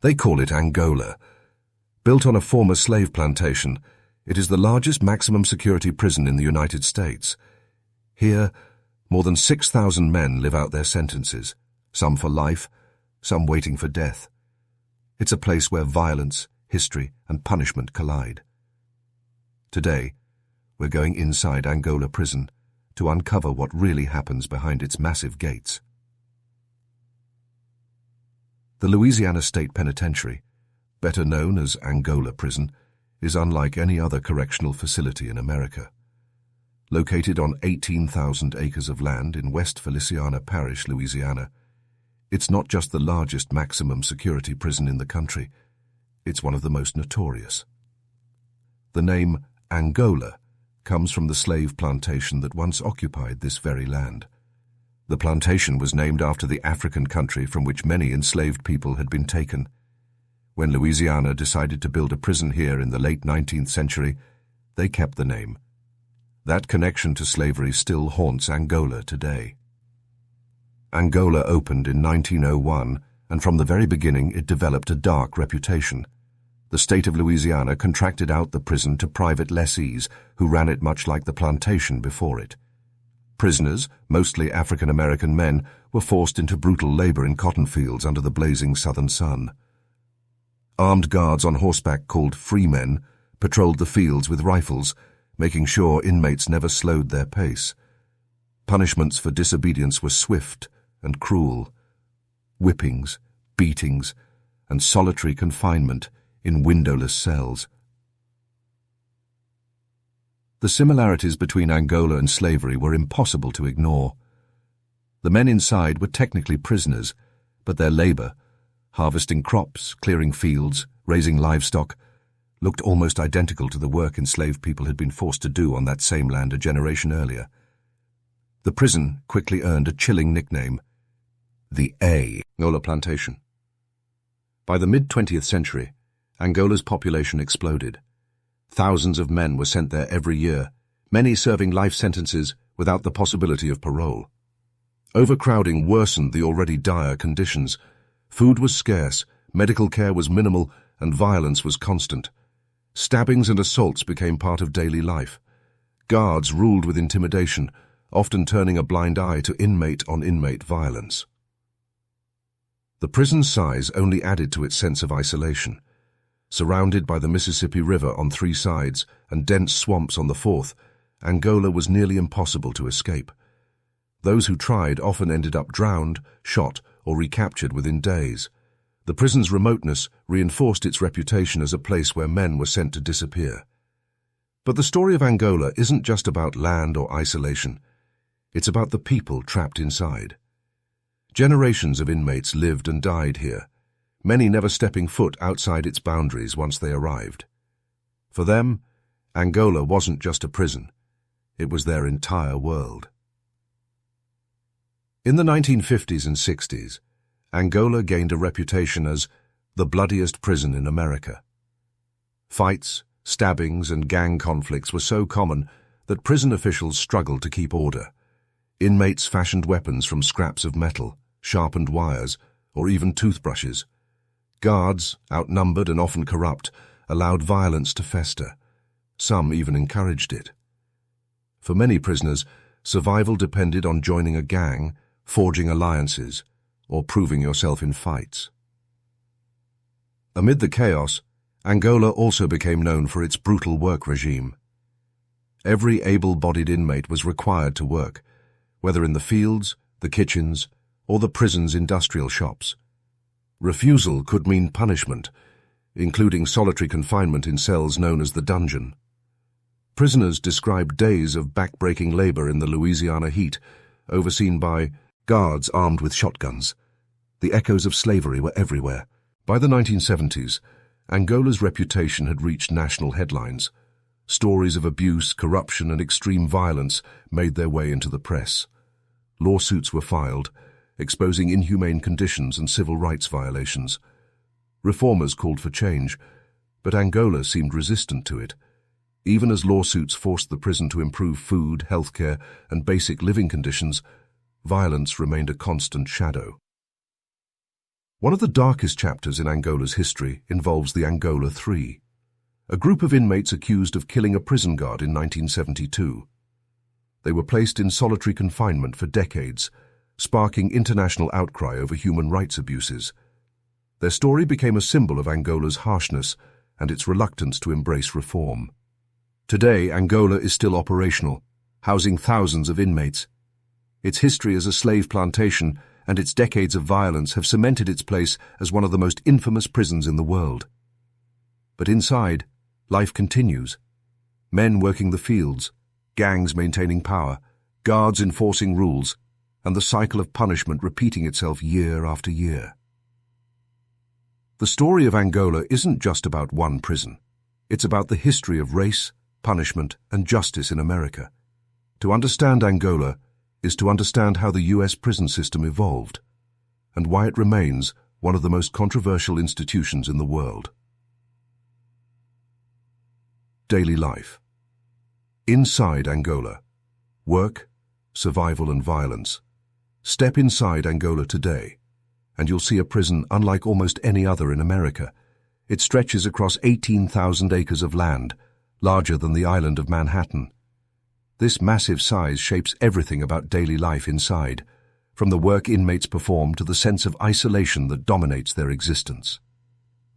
They call it Angola. Built on a former slave plantation, it is the largest maximum security prison in the United States. Here, more than 6,000 men live out their sentences, some for life, some waiting for death. It's a place where violence, history, and punishment collide. Today, we're going inside Angola Prison to uncover what really happens behind its massive gates. The Louisiana State Penitentiary, better known as Angola Prison, is unlike any other correctional facility in America. Located on 18,000 acres of land in West Feliciana Parish, Louisiana, it's not just the largest maximum security prison in the country, it's one of the most notorious. The name Angola comes from the slave plantation that once occupied this very land. The plantation was named after the African country from which many enslaved people had been taken. When Louisiana decided to build a prison here in the late 19th century, they kept the name. That connection to slavery still haunts Angola today. Angola opened in 1901, and from the very beginning it developed a dark reputation. The state of Louisiana contracted out the prison to private lessees who ran it much like the plantation before it. Prisoners, mostly African-American men, were forced into brutal labor in cotton fields under the blazing southern sun. Armed guards on horseback called freemen patrolled the fields with rifles, making sure inmates never slowed their pace. Punishments for disobedience were swift and cruel. Whippings, beatings, and solitary confinement in windowless cells. The similarities between Angola and slavery were impossible to ignore. The men inside were technically prisoners, but their labor, harvesting crops, clearing fields, raising livestock, looked almost identical to the work enslaved people had been forced to do on that same land a generation earlier. The prison quickly earned a chilling nickname, the Angola Plantation. By the mid-20th century, Angola's population exploded. Thousands of men were sent there every year, many serving life sentences without the possibility of parole. Overcrowding worsened the already dire conditions. Food was scarce, medical care was minimal, and violence was constant. Stabbings and assaults became part of daily life. Guards ruled with intimidation, often turning a blind eye to inmate-on-inmate violence. The prison's size only added to its sense of isolation. Surrounded by the Mississippi River on 3 sides and dense swamps on the 4th, Angola was nearly impossible to escape. Those who tried often ended up drowned, shot, or recaptured within days. The prison's remoteness reinforced its reputation as a place where men were sent to disappear. But the story of Angola isn't just about land or isolation. It's about the people trapped inside. Generations of inmates lived and died here, many never stepping foot outside its boundaries once they arrived. For them, Angola wasn't just a prison. It was their entire world. In the 1950s and 60s, Angola gained a reputation as the bloodiest prison in America. Fights, stabbings, and gang conflicts were so common that prison officials struggled to keep order. Inmates fashioned weapons from scraps of metal, sharpened wires, or even toothbrushes. Guards, outnumbered and often corrupt, allowed violence to fester. Some even encouraged it. For many prisoners, survival depended on joining a gang, forging alliances, or proving yourself in fights. Amid the chaos, Angola also became known for its brutal work regime. Every able-bodied inmate was required to work, whether in the fields, the kitchens, or the prison's industrial shops. Refusal could mean punishment, including solitary confinement in cells known as the dungeon. Prisoners described days of back-breaking labor in the Louisiana heat, overseen by guards armed with shotguns. The echoes of slavery were everywhere. By the 1970s, Angola's reputation had reached national headlines. Stories of abuse, corruption, and extreme violence made their way into the press. Lawsuits were filed, exposing inhumane conditions and civil rights violations. Reformers called for change, but Angola seemed resistant to it. Even as lawsuits forced the prison to improve food, healthcare, and basic living conditions, violence remained a constant shadow. One of the darkest chapters in Angola's history involves the Angola Three, a group of inmates accused of killing a prison guard in 1972. They were placed in solitary confinement for decades, sparking international outcry over human rights abuses. Their story became a symbol of Angola's harshness and its reluctance to embrace reform. Today, Angola is still operational, housing thousands of inmates. Its history as a slave plantation and its decades of violence have cemented its place as one of the most infamous prisons in the world. But inside, life continues. Men working the fields, gangs maintaining power, guards enforcing rules, and the cycle of punishment repeating itself year after year. The story of Angola isn't just about one prison. It's about the history of race, punishment, and justice in America. To understand Angola is to understand how the U.S. prison system evolved and why it remains one of the most controversial institutions in the world. Daily life. Inside Angola. Work, survival, and violence. Step inside Angola today, and you'll see a prison unlike almost any other in America. It stretches across 18,000 acres of land, larger than the island of Manhattan. This massive size shapes everything about daily life inside, from the work inmates perform to the sense of isolation that dominates their existence.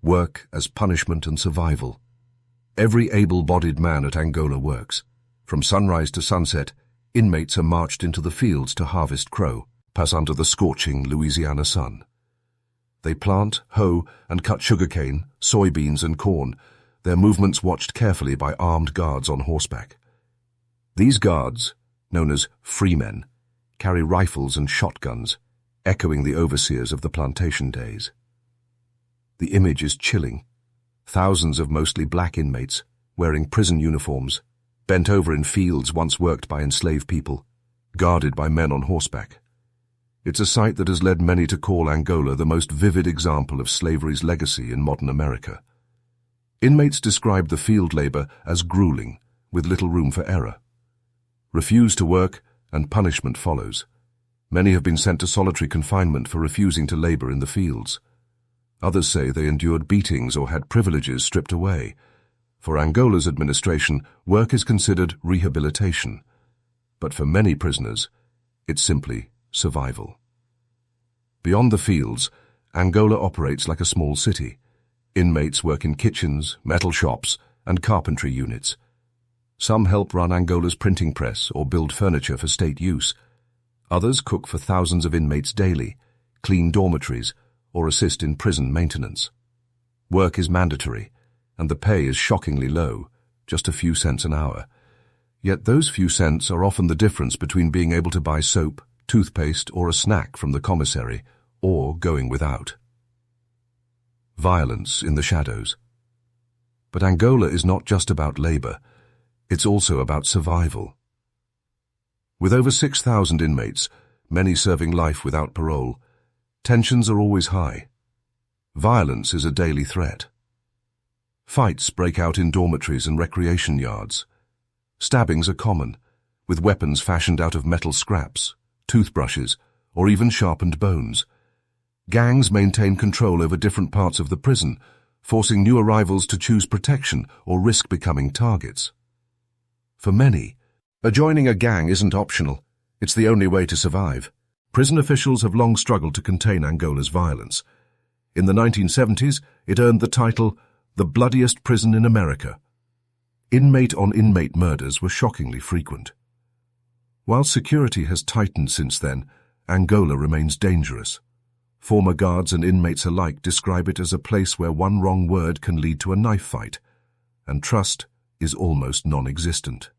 Work as punishment and survival. Every able-bodied man at Angola works. From sunrise to sunset, inmates are marched into the fields to harvest crow, pass under the scorching Louisiana sun. They plant, hoe, and cut sugarcane, soybeans, and corn, their movements watched carefully by armed guards on horseback. These guards, known as freemen, carry rifles and shotguns, echoing the overseers of the plantation days. The image is chilling. Thousands of mostly black inmates, wearing prison uniforms, bent over in fields once worked by enslaved people, guarded by men on horseback. It's a sight that has led many to call Angola the most vivid example of slavery's legacy in modern America. Inmates describe the field labor as grueling, with little room for error. Refuse to work, and punishment follows. Many have been sent to solitary confinement for refusing to labor in the fields. Others say they endured beatings or had privileges stripped away. For Angola's administration, work is considered rehabilitation. But for many prisoners, it's simply survival. Beyond the fields, Angola operates like a small city. Inmates work in kitchens, metal shops, and carpentry units. Some help run Angola's printing press or build furniture for state use. Others cook for thousands of inmates daily, clean dormitories, or assist in prison maintenance. Work is mandatory, and the pay is shockingly low, just a few cents an hour. Yet those few cents are often the difference between being able to buy soap, toothpaste, or a snack from the commissary, or going without. Violence in the shadows. But Angola is not just about labor. It's also about survival. With over 6,000 inmates, many serving life without parole, tensions are always high. Violence is a daily threat. Fights break out in dormitories and recreation yards. Stabbings are common, with weapons fashioned out of metal scraps, toothbrushes, or even sharpened bones. Gangs maintain control over different parts of the prison, forcing new arrivals to choose protection or risk becoming targets. For many, joining a gang isn't optional. It's the only way to survive. Prison officials have long struggled to contain Angola's violence. In the 1970s, it earned the title, the Bloodiest Prison in America. Inmate-on-inmate murders were shockingly frequent. While security has tightened since then, Angola remains dangerous. Former guards and inmates alike describe it as a place where one wrong word can lead to a knife fight, and trust is almost non-existent.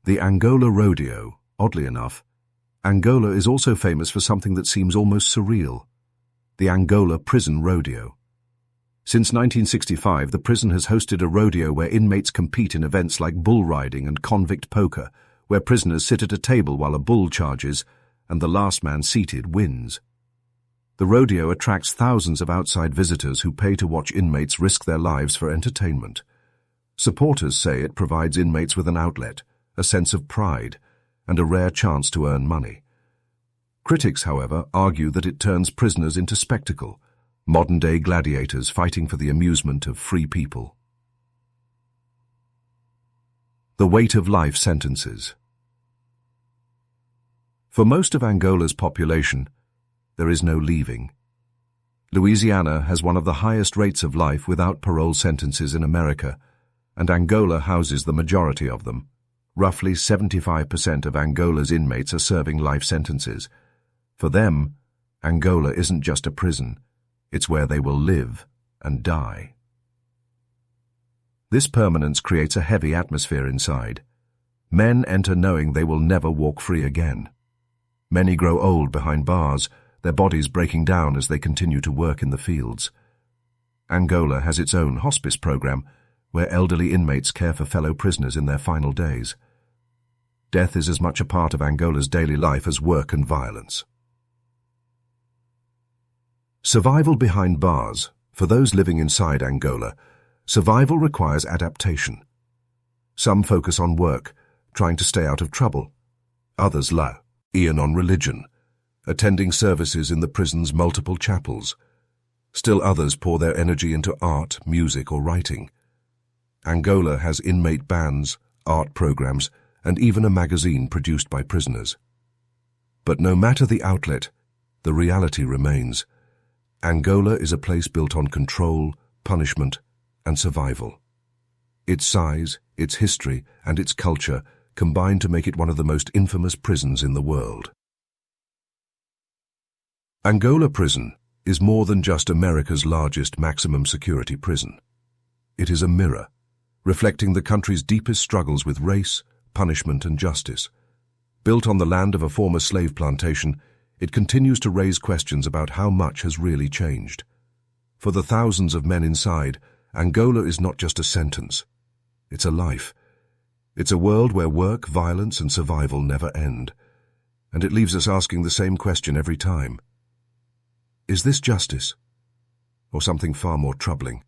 The Angola Rodeo. Oddly enough, Angola is also famous for something that seems almost surreal: the Angola Prison Rodeo. Since 1965, the prison has hosted a rodeo where inmates compete in events like bull riding and convict poker, where prisoners sit at a table while a bull charges, and the last man seated wins. The rodeo attracts thousands of outside visitors who pay to watch inmates risk their lives for entertainment. Supporters say it provides inmates with an outlet, a sense of pride, and a rare chance to earn money. Critics, however, argue that it turns prisoners into spectacle, modern-day gladiators fighting for the amusement of free people. The weight of life sentences. For most of Angola's population, there is no leaving. Louisiana has one of the highest rates of life without parole sentences in America, and Angola houses the majority of them. Roughly 75% of Angola's inmates are serving life sentences. For them, Angola isn't just a prison, it's where they will live and die. This permanence creates a heavy atmosphere inside. Men enter knowing they will never walk free again. Many grow old behind bars, their bodies breaking down as they continue to work in the fields. Angola has its own hospice program, where elderly inmates care for fellow prisoners in their final days. Death is as much a part of Angola's daily life as work and violence. Survival behind bars. For those living inside Angola, survival requires adaptation. Some focus on work, trying to stay out of trouble. Others lean on religion, attending services in the prison's multiple chapels. Still others pour their energy into art, music, or writing. Angola has inmate bands, art programs, and even a magazine produced by prisoners. But no matter the outlet, the reality remains. Angola is a place built on control, punishment, and survival. Its size, its history, and its culture combine to make it one of the most infamous prisons in the world. Angola Prison is more than just America's largest maximum security prison. It is a mirror, reflecting the country's deepest struggles with race, punishment, and justice. Built on the land of a former slave plantation, it continues to raise questions about how much has really changed. For the thousands of men inside, Angola is not just a sentence. It's a life. It's a world where work, violence, and survival never end. And it leaves us asking the same question every time. Is this justice? Or something far more troubling?